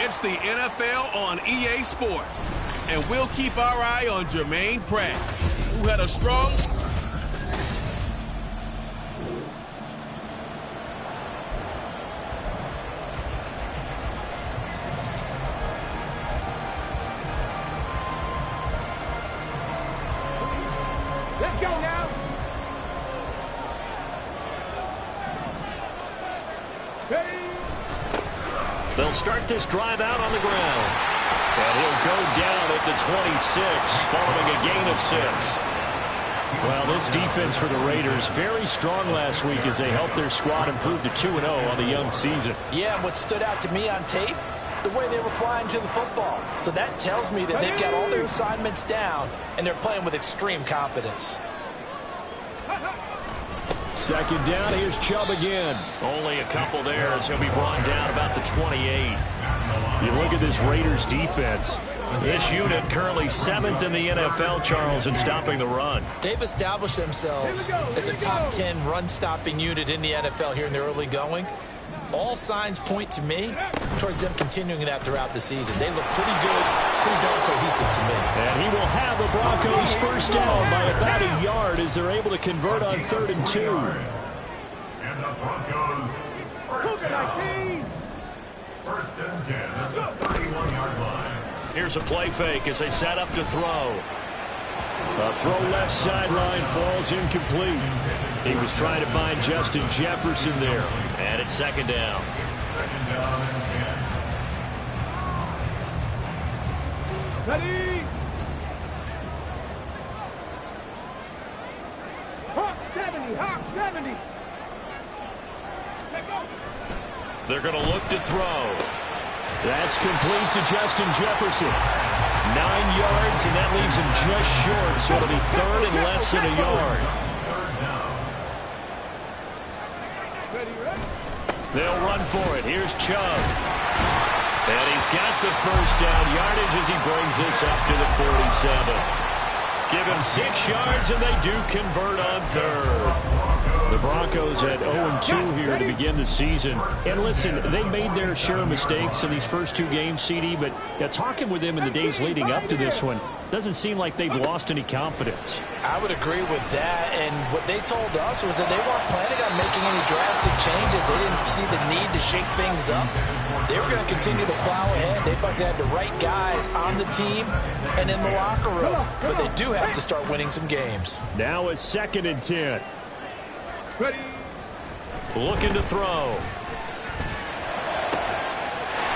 It's the NFL on EA Sports. And we'll keep our eye on Jermaine Pratt, who had a strong... Let's go now. They'll start this drive out on the ground. And he'll go down at the 26, following a gain of 6. Well, this defense for the Raiders, very strong last week as they helped their squad improve to 2-0 on the young season. Yeah, and what stood out to me on tape, the way they were flying to the football. So that tells me that they've got all their assignments down, and they're playing with extreme confidence. Second down, here's Chubb again. Only a couple there as he'll be brought down about the 28. You look at this Raiders defense. This unit currently 7th in the NFL, Charles, in stopping the run. They've established themselves as a top 10 run-stopping unit in the NFL here in the early going. All signs point to me towards them continuing that throughout the season. They look pretty good, pretty darn cohesive to me. And he will have the Broncos first down by about a yard as they're able to convert on 3rd and 2. And the Broncos first and 10 at the 31-yard line. Here's a play fake as they set up to throw. A throw left sideline falls incomplete. He was trying to find Justin Jefferson there. And it's second down. Second down and 10. Ready. Hawk 70, Hawk 70. Let go. They're going to look to throw. That's complete to Justin Jefferson. 9 yards, and that leaves him just short, so it'll be 3rd and less than a yard. They'll run for it. Here's Chubb. And he's got the first down yardage as he brings this up to the 47. Give him 6 yards, and they do convert on 3rd. The Broncos at 0-2 here to begin the season. And listen, they made their share of mistakes in these first 2 games, CD, but talking with them in the days leading up to this one, doesn't seem like they've lost any confidence. I would agree with that, and what they told us was that they weren't planning on making any drastic changes. They didn't see the need to shake things up. They were going to continue to plow ahead. They thought they had the right guys on the team and in the locker room, but they do have to start winning some games. Now it's 2nd and 10. Ready. Looking to throw.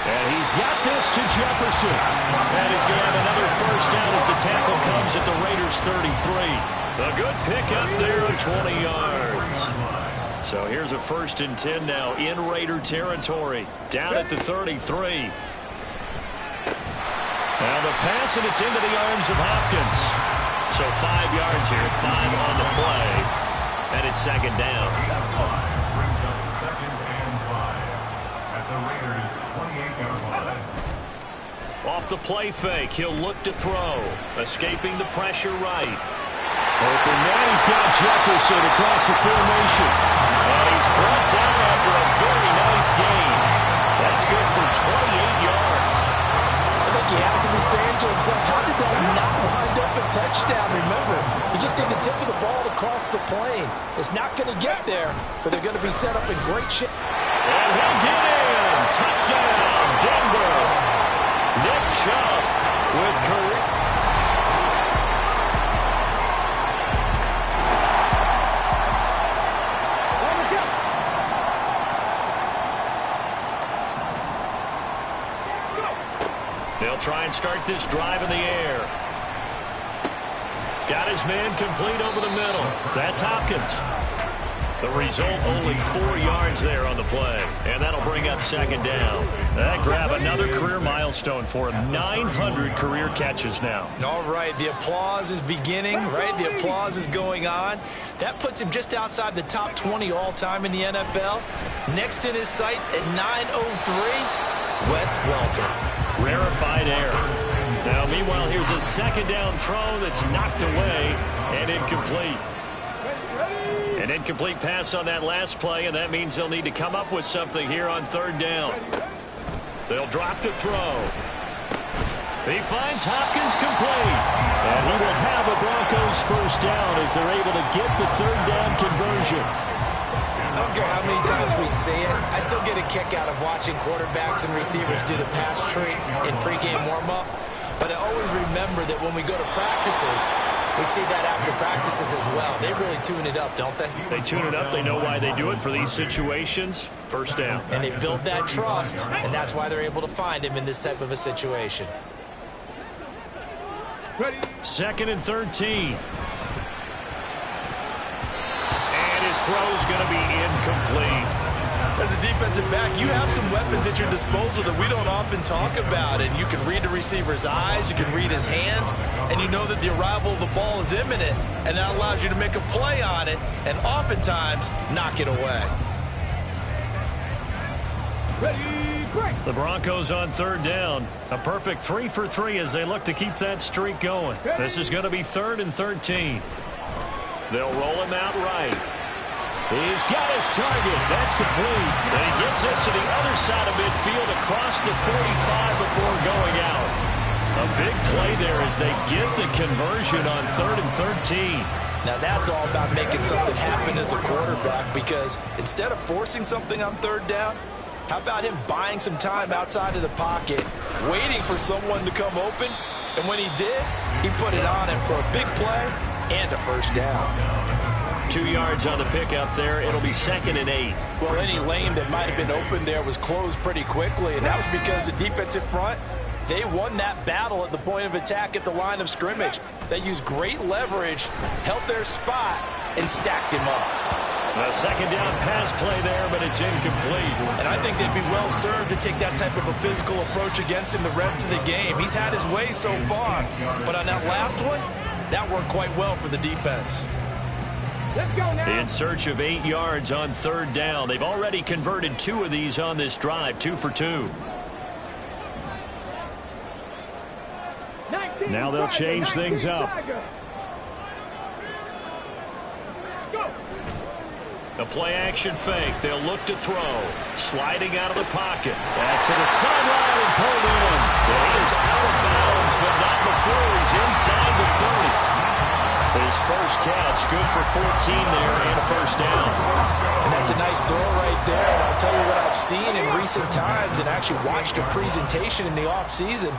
And he's got this to Jefferson. And he's going to have another first down as the tackle comes at the Raiders' 33. A good pick up there of 20 yards. So here's a 1st and 10 now in Raider territory. Down at the 33. Now the pass, and it's into the arms of Hopkins. So 5 yards here, 5 on the play. And it's 2nd down. Brings up 2nd and 5 at the Raiders' 28-yard line. Off the play fake, he'll look to throw. Escaping the pressure right. Open man, he's got Jefferson across the formation. And he's brought down after a very nice gain. That's good for 28 yards. I think you have to be saying to himself, how did that not wind up a touchdown? Remember, you just need the tip of the ball across the plane. It's not going to get there, but they're going to be set up in great shape. And he'll get in. Touchdown, Denver. Nick Chubb with career. They'll try and start this drive in the air. Got his man complete over the middle. That's Hopkins. The result, only 4 yards there on the play. And that'll bring up 2nd down. That grab another career milestone for him. 900 career catches now. All right, the applause is beginning, right? The applause is going on. That puts him just outside the top 20 all-time in the NFL. Next in his sights at 903, Wes Welker. Rarefied air. Now, meanwhile, here's a 2nd down throw that's knocked away and incomplete. An incomplete pass on that last play, and that means they'll need to come up with something here on 3rd down. They'll drop the throw. He finds Hopkins complete. And he will have a Broncos first down as they're able to get the third down conversion. I don't care how many times we see it. I still get a kick out of watching quarterbacks and receivers do the pass tree in pregame warm-up. But I always remember that when we go to practices, we see that after practices as well. They really tune it up, don't they? They tune it up. They know why they do it for these situations. First down. And they build that trust, and that's why they're able to find him in this type of a situation. Ready. 2nd and 13. And his throw's going to be incomplete. As a defensive back, you have some weapons at your disposal that we don't often talk about. And you can read the receiver's eyes, you can read his hands, and you know that the arrival of the ball is imminent. And that allows you to make a play on it and oftentimes knock it away. Ready, break. The Broncos on 3rd down. A perfect 3 for 3 as they look to keep that streak going. This is going to be 3rd and 13. They'll roll him out right. He's got his target. That's complete. And he gets us to the other side of midfield across the 45 before going out. A big play there as they get the conversion on 3rd and 13. Now that's all about making something happen as a quarterback, because instead of forcing something on 3rd down, how about him buying some time outside of the pocket, waiting for someone to come open, and when he did, he put it on him for a big play and a first down. 2 yards on the pickup there. It'll be 2nd and 8. Well, any lane that might have been open there was closed pretty quickly, and that was because the defensive front, they won that battle at the point of attack at the line of scrimmage. They used great leverage, held their spot, and stacked him up. A 2nd down pass play there, but it's incomplete. And I think they'd be well served to take that type of a physical approach against him the rest of the game. He's had his way so far, but on that last one, that worked quite well for the defense. Let's go now. In search of 8 yards on 3rd down. They've already converted 2 of these on this drive, 2 for 2. Now they'll change things up. Go. A play-action fake. They'll look to throw. Sliding out of the pocket. Pass to the sideline and pulled in. Well, he is out of bounds, but not before he's inside the 30. His first catch, good for 14 there and a first down. And that's a nice throw right there. And I'll tell you what I've seen in recent times, and actually watched a presentation in the offseason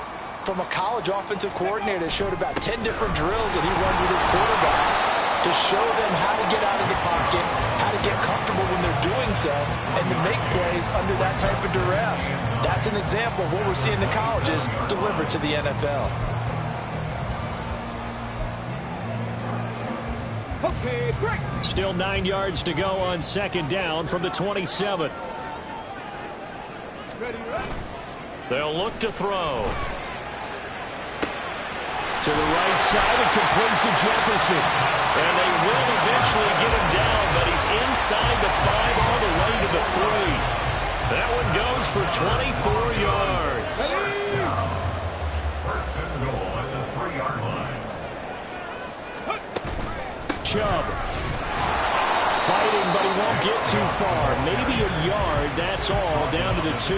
from a college offensive coordinator that showed about 10 different drills that he runs with his quarterbacks to show them how to get out of the pocket, how to get comfortable when they're doing so, and to make plays under that type of duress. That's an example of what we're seeing in the colleges delivered to the NFL. Okay, break. Still 9 yards to go on 2nd down from the 27. Ready, right. They'll look to throw. To the right side and complete to Jefferson. And they will eventually get him down, but he's inside the 5 all the way to the 3. That one goes for 24 yards. First and goal at the 3-yard line. Chubb. Fighting, but he won't get too far. Maybe a yard, that's all, down to the 2.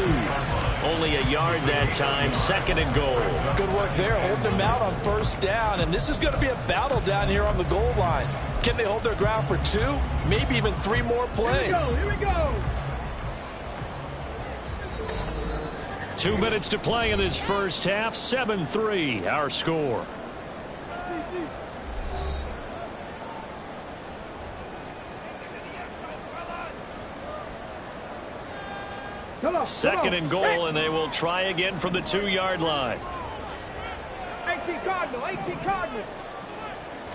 Only a yard that time, 2nd and goal. Good work there, holding them out on 1st down. And this is going to be a battle down here on the goal line. Can they hold their ground for 2, maybe even 3 more plays? Here we go. 2 minutes to play in this first half. 7-3, our score. Come on, 2nd and goal, and they will try again from the 2-yard line. 18 Cardinal, 18 Cardinal.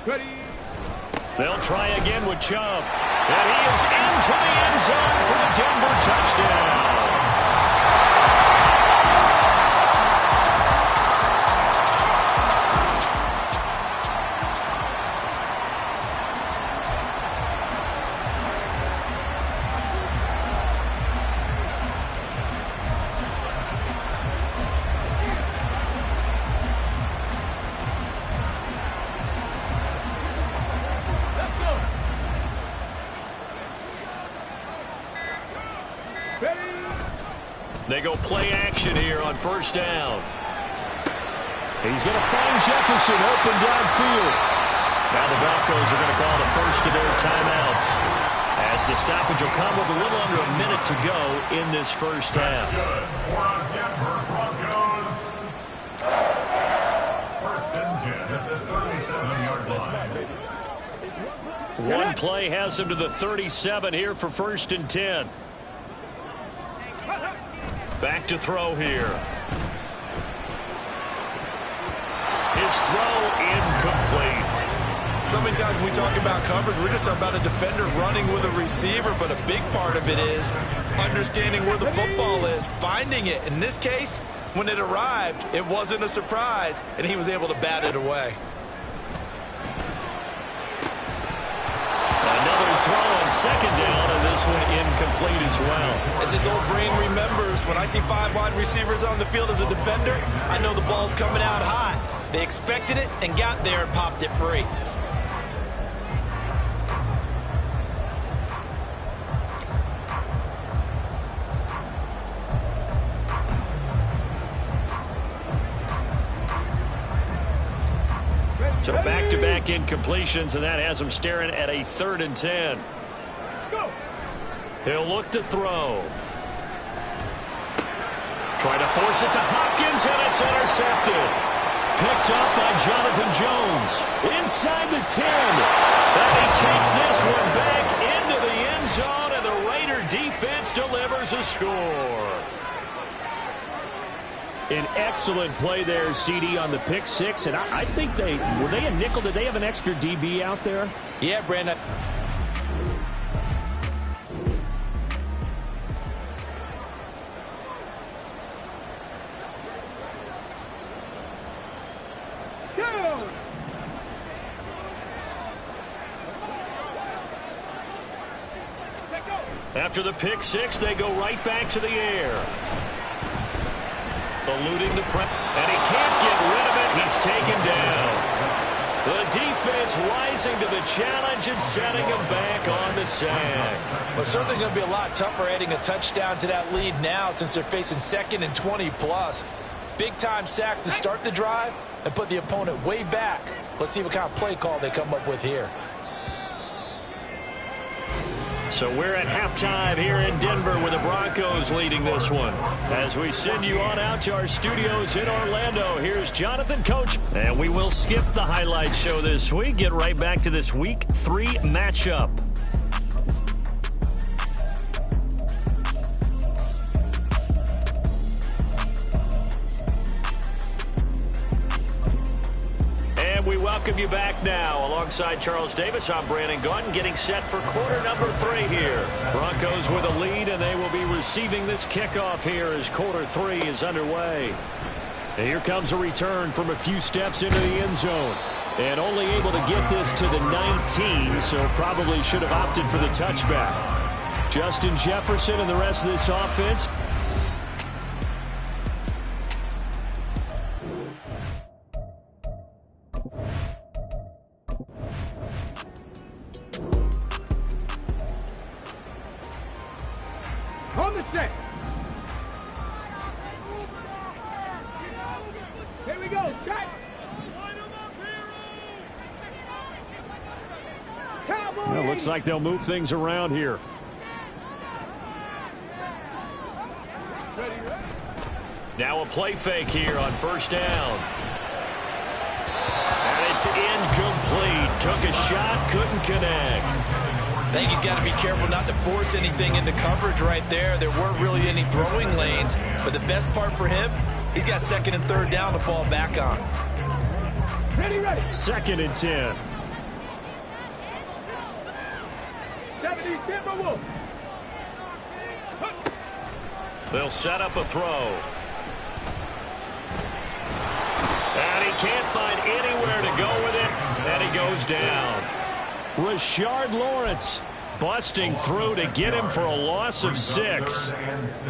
Ready. They'll try again with Chubb. And he is into the end zone for the Denver touchdown. They go play action here on first down. He's going to find Jefferson open downfield. Now the Broncos are going to call the first of their timeouts, as the stoppage will come with a little under a minute to go in this first half. Good for Denver Broncos. First and 10 at the 37-yard line. One play has him to the 37 here for first and 10. Back to throw here. His throw incomplete. So many times when we talk about coverage, we're just about a defender running with a receiver, but a big part of it is understanding where the football is, finding it. In this case, when it arrived, it wasn't a surprise, and he was able to bat it away. Another throw on second down, and this one incomplete as well. As his old brain remembers, when I see 5 wide receivers on the field as a defender, I know the ball's coming out hot. They expected it and got there and popped it free. So back-to-back incompletions, and that has him staring at a 3rd and 10. He'll look to throw. Try to force it to Hopkins, and it's intercepted. Picked up by Jonathan Jones. Inside the 10. And he takes this one back into the end zone, and the Raider defense delivers a score. An excellent play there, CD, on the pick six. And I think were they a nickel? Did they have an extra DB out there? Yeah, Brandon. After the pick six, they go right back to the air. Eluding the press, and he can't get rid of it. He's taken down. The defense rising to the challenge and setting him back on the sack. Well, certainly going to be a lot tougher adding a touchdown to that lead now since they're facing 2nd and 20+. Big-time sack to start the drive and put the opponent way back. Let's see what kind of play call they come up with here. So we're at halftime here in Denver with the Broncos leading this one. As we send you on out to our studios in Orlando, here's Jonathan, Coach. And we will skip the highlight show this week. Get right back to this Week 3 matchup. We welcome you back now. Alongside Charles Davis, I'm Brandon Gaudin, getting set for quarter number 3 here. Broncos with a lead, and they will be receiving this kickoff here as quarter 3 is underway. And here comes a return from a few steps into the end zone. And only able to get this to the 19, so probably should have opted for the touchback. Justin Jefferson and the rest of this offense. On the set. Here we go, Scott. Well, looks like they'll move things around here. Now a play fake here on first down. And it's incomplete. Took a shot, couldn't connect. I think he's got to be careful not to force anything into coverage right there. There weren't really any throwing lanes, but the best part for him, he's got 2nd and 3rd down to fall back on. Ready. 2nd and 10. 70 Timberwolves. They'll set up a throw. And he can't find anywhere to go with it, and he goes down. Rashard Lawrence busting through to get him for a loss of 6.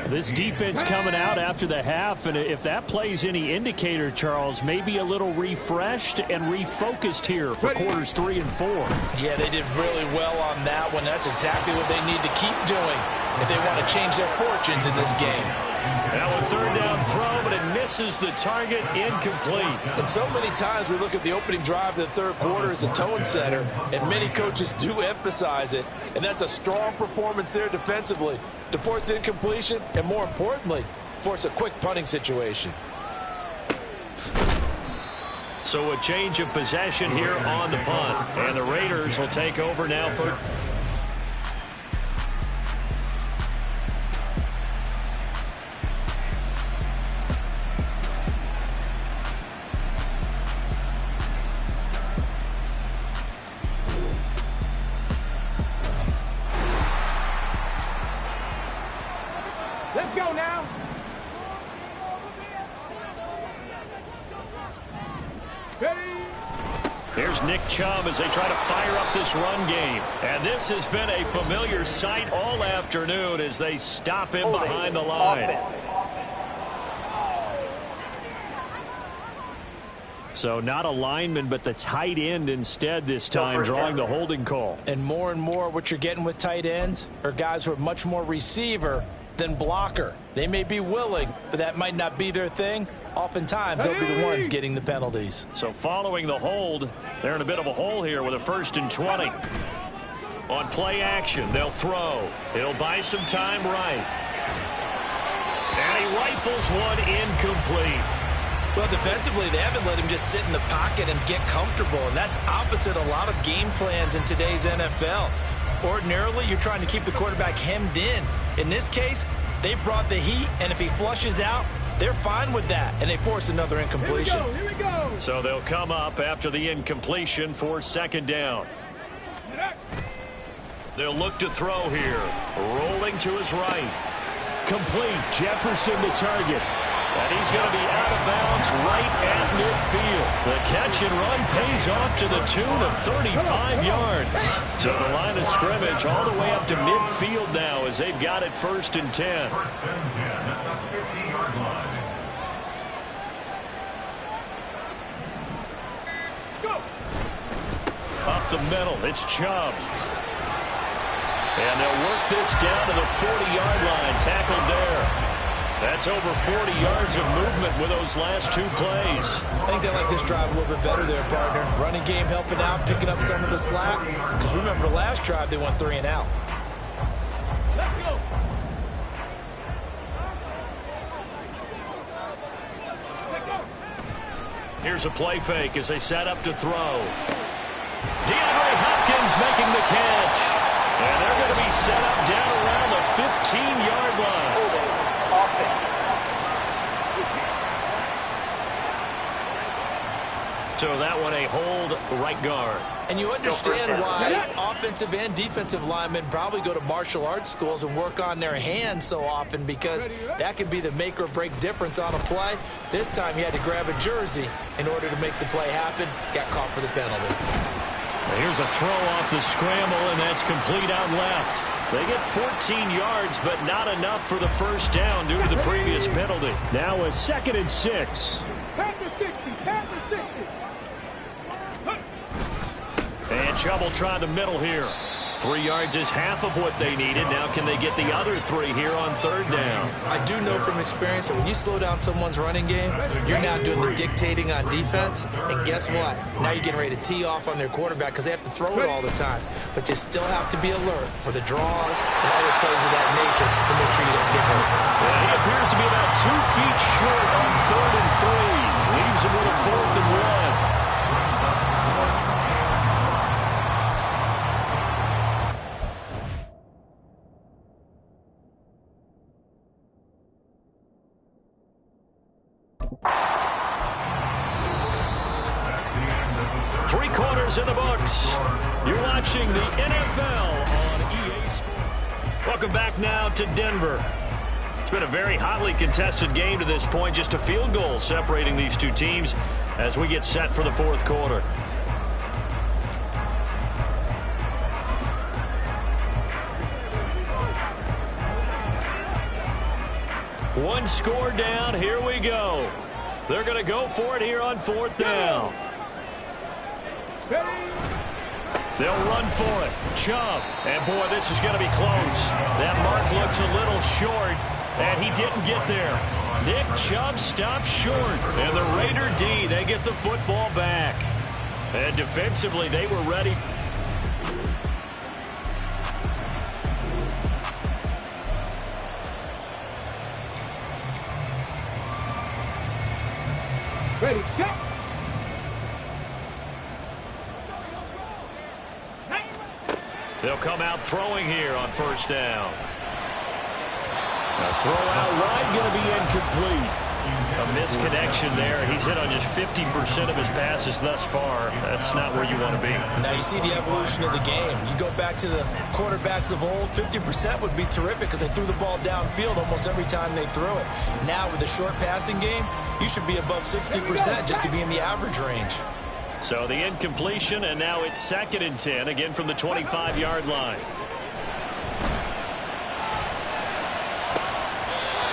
This defense coming out after the half, and if that plays any indicator, Charles, maybe a little refreshed and refocused here for quarters 3 and 4. Yeah, they did really well on that one. That's exactly what they need to keep doing if they want to change their fortunes in this game. Now a third down throw, but it misses the target, incomplete. And so many times we look at the opening drive of the third quarter as a tone setter, and many coaches do emphasize it, and that's a strong performance there defensively to force incompletion and, more importantly, force a quick punting situation. So a change of possession here on the punt, and the Raiders will take over now for... Let's go now. Ready? Here's Nick Chubb as they try to fire up this run game. And this has been a familiar sight all afternoon as they stop him behind the line. So not a lineman, but the tight end instead this time, drawing the holding call. And more what you're getting with tight ends are guys who are much more receiver than blocker. They may be willing, but that might not be their thing. Oftentimes, they'll be the ones getting the penalties. So following the hold, they're in a bit of a hole here with a 1st and 20. On play action, they'll throw. It'll buy some time right. And he rifles one incomplete. Well, defensively, they haven't let him just sit in the pocket and get comfortable, and that's opposite a lot of game plans in today's NFL. Ordinarily, you're trying to keep the quarterback hemmed in. In this case, they brought the heat, and if he flushes out, they're fine with that, and they force another incompletion. Here we go. So they'll come up after the incompletion for 2nd down. They'll look to throw here. Rolling to his right. Complete. Jefferson the target. And he's going to be out of bounds right at midfield. The catch and run pays off to the tune of 35 yards. So the line of scrimmage all the way up to midfield now as they've got it 1st and 10. 1st and 10 at the 50-yard line. Go. Up the middle, it's Chubb. And they'll work this down to the 40-yard line, tackled there. That's over 40 yards of movement with those last 2 plays. I think they like this drive a little bit better there, partner. Running game helping out, picking up some of the slack. Because remember, the last drive, they went 3 and out. Let's go. Let's go. Here's a play fake as they set up to throw. DeAndre Hopkins making the catch. And they're going to be set up down around the 15-yard line. So that one a hold right guard. And you understand why offensive and defensive linemen probably go to martial arts schools and work on their hands so often, because that can be the make or break difference on a play. This time he had to grab a jersey in order to make the play happen. Got caught for the penalty. Here's a throw off the scramble, and that's complete out left. They get 14 yards, but not enough for the 1st down due to the previous penalty. Now a 2nd and 6. Panther 60. Panther 60. And Chubb will try the middle here. 3 yards is half of what they needed. Now can they get the other 3 here on 3rd down? I do know from experience that when you slow down someone's running game, you're now doing the dictating on defense. And guess what? Now you're getting ready to tee off on their quarterback because they have to throw it all the time. But you still have to be alert for the draws and other plays of that nature to make sure you don't get hurt. Well, he appears to be about 2 feet short on 3rd and 3. Leaves him with a 4th and 1. In the books. You're watching the NFL on EA Sports. Welcome back now to Denver. It's been a very hotly contested game to this point. Just a field goal separating these 2 teams as we get set for the 4th quarter. One score down. Here we go. They're going to go for it here on 4th down. They'll run for it. Chubb. And, boy, this is going to be close. That mark looks a little short. And he didn't get there. Nick Chubb stopped short. And the Raider D, they get the football back. And defensively, they were ready. Ready, go! They'll come out throwing here on first down. A throw out wide, going to be incomplete. A misconnection there. He's hit on just 50% of his passes thus far. That's not where you want to be. Now you see the evolution of the game. You go back to the quarterbacks of old, 50% would be terrific because they threw the ball downfield almost every time they threw it. Now with the short passing game, you should be above 60% just to be in the average range. So the incompletion, and now it's 2nd and 10, again from the 25-yard line.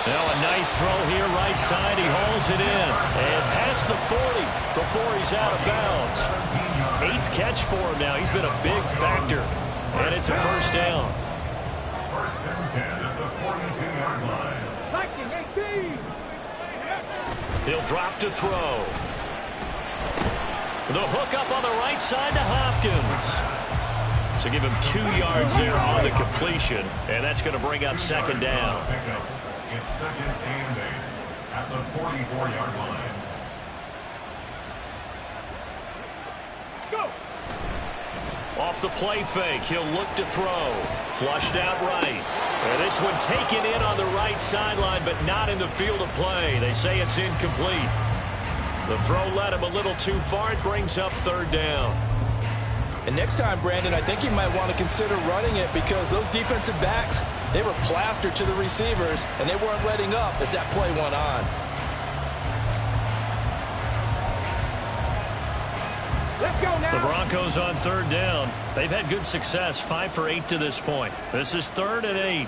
Now a nice throw here, right side. He hauls it in. And past the 40 before he's out of bounds. 8th catch for him now. He's been a big factor. And it's a first down. 1st and 10 at the 42-yard line. Liking 18. He'll drop to throw. The hook up on the right side to Hopkins. So give him 2 yards there on the completion. And that's going to bring up 2nd down. It's 2nd and 8 at the 44-yard line. Let's go! Off the play fake, he'll look to throw. Flushed out right. And this one taken in on the right sideline, but not in the field of play. They say it's incomplete. The throw led him a little too far. It brings up 3rd down. And next time, Brandon, I think you might want to consider running it because those defensive backs, they were plastered to the receivers, and they weren't letting up as that play went on. Let's go now! The Broncos on 3rd down. They've had good success, 5 for 8 to this point. This is 3rd and 8.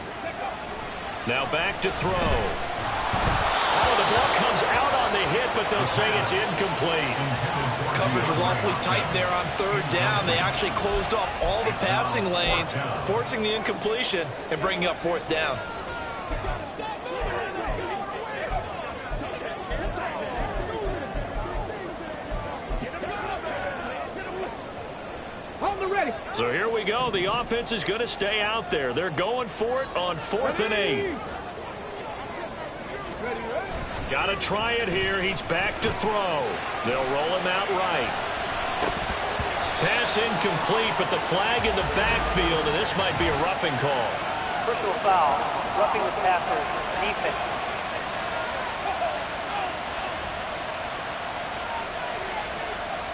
Now back to throw. Oh, the ball comes out on the hit, but they'll say it's incomplete. Coverage was awfully tight there on 3rd down. They actually closed off all the passing lanes, forcing the incompletion and bringing up 4th down. On the ready! So here we go. The offense is going to stay out there. They're going for it on 4th and 8. Got to try it here. He's back to throw. They'll roll him out right. Pass incomplete, but the flag in the backfield, and this might be a roughing call. Personal foul, roughing the passer, defense.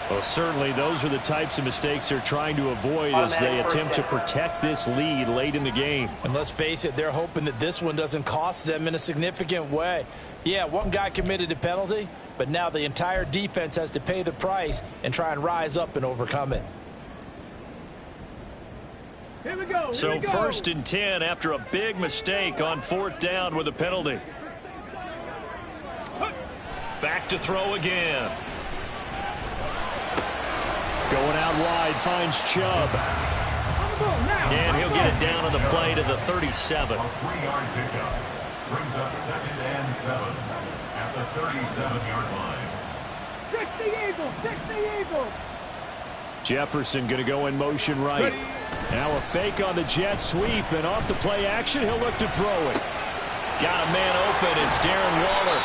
Well, certainly those are the types of mistakes they're trying to avoid as they attempt to protect this lead late in the game. And let's face it, they're hoping that this one doesn't cost them in a significant way. Yeah, one guy committed a penalty, but now the entire defense has to pay the price and try and rise up and overcome it. Here we go! So 1st and 10 after a big mistake on 4th down with a penalty. Back to throw again. Going out wide, finds Chubb. And he'll get it down on the play to the 37. A 3-yard pickup brings up 2nd and 7 at the 37-yard line. 60 Eagles! 60 Eagles! Jefferson going to go in motion right. Now a fake on the jet sweep, and off the play action, he'll look to throw it. Got a man open. It's Darren Waller.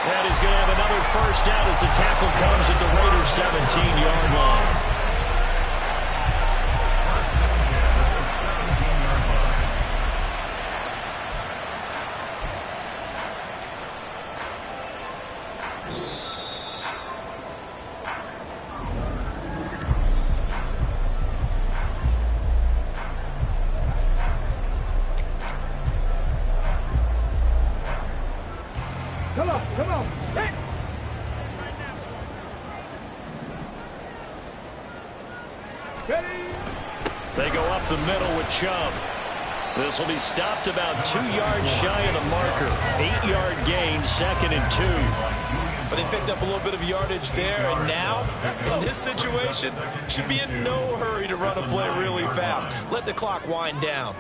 That is going to have another first down as the tackle comes at the Raiders' 17-yard line. Come on, come on! Hey. Ready? They go up the middle with Chubb. This will be stopped about 2 yards shy of the marker. 8-yard gain, 2nd and 2. But they picked up a little bit of yardage there, and now, in this situation, should be in no hurry to run a play really fast. Let the clock wind down.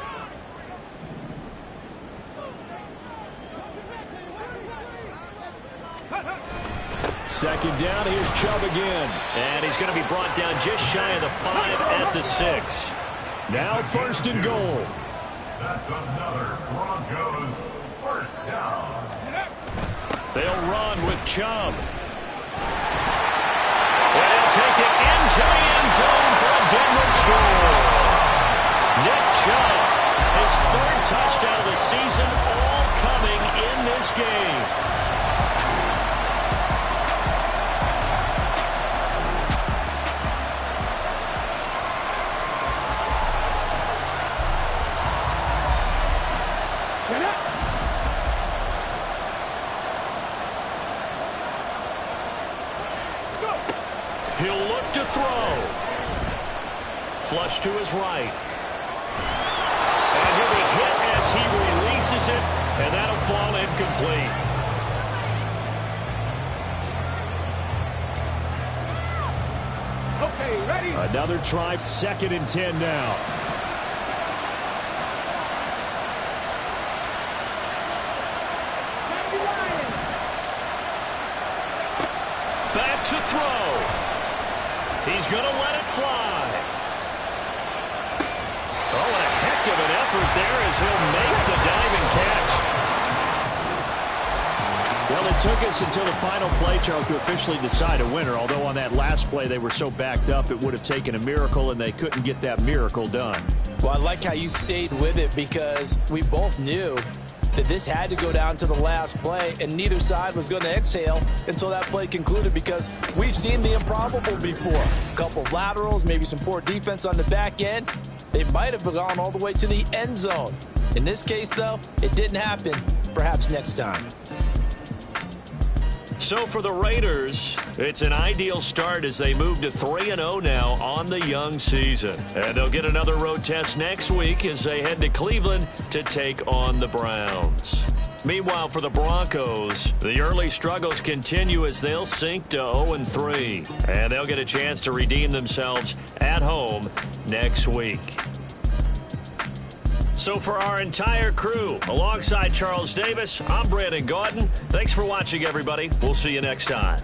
Second down, here's Chubb again. And he's going to be brought down just shy of the 5 at the 6. Now first and goal. That's another Broncos first down. They'll run with Chubb. And he'll take it into the end zone for a Denver score. Nick Chubb, his 3rd touchdown of the season, all coming in this game. He'll look to throw. Flush to his right. And he'll be hit as he releases it, and that'll fall incomplete. Okay, ready? Another try, 2nd and 10 now. Back to throw. He's going to let it fly. Oh, and a heck of an effort there as he'll make the diving catch. Well, it took us until the final play, Charles, to officially decide a winner, although on that last play they were so backed up it would have taken a miracle, and they couldn't get that miracle done. Well, I like how you stayed with it because we both knew that this had to go down to the last play, and neither side was going to exhale until that play concluded because we've seen the improbable before. A couple of laterals, maybe some poor defense on the back end. They might have gone all the way to the end zone. In this case, though, it didn't happen. Perhaps next time. So for the Raiders, it's an ideal start as they move to 3-0 now on the young season. And they'll get another road test next week as they head to Cleveland to take on the Browns. Meanwhile, for the Broncos, the early struggles continue as they'll sink to 0-3. And they'll get a chance to redeem themselves at home next week. So for our entire crew, alongside Charles Davis, I'm Brandon Gaudin. Thanks for watching, everybody. We'll see you next time.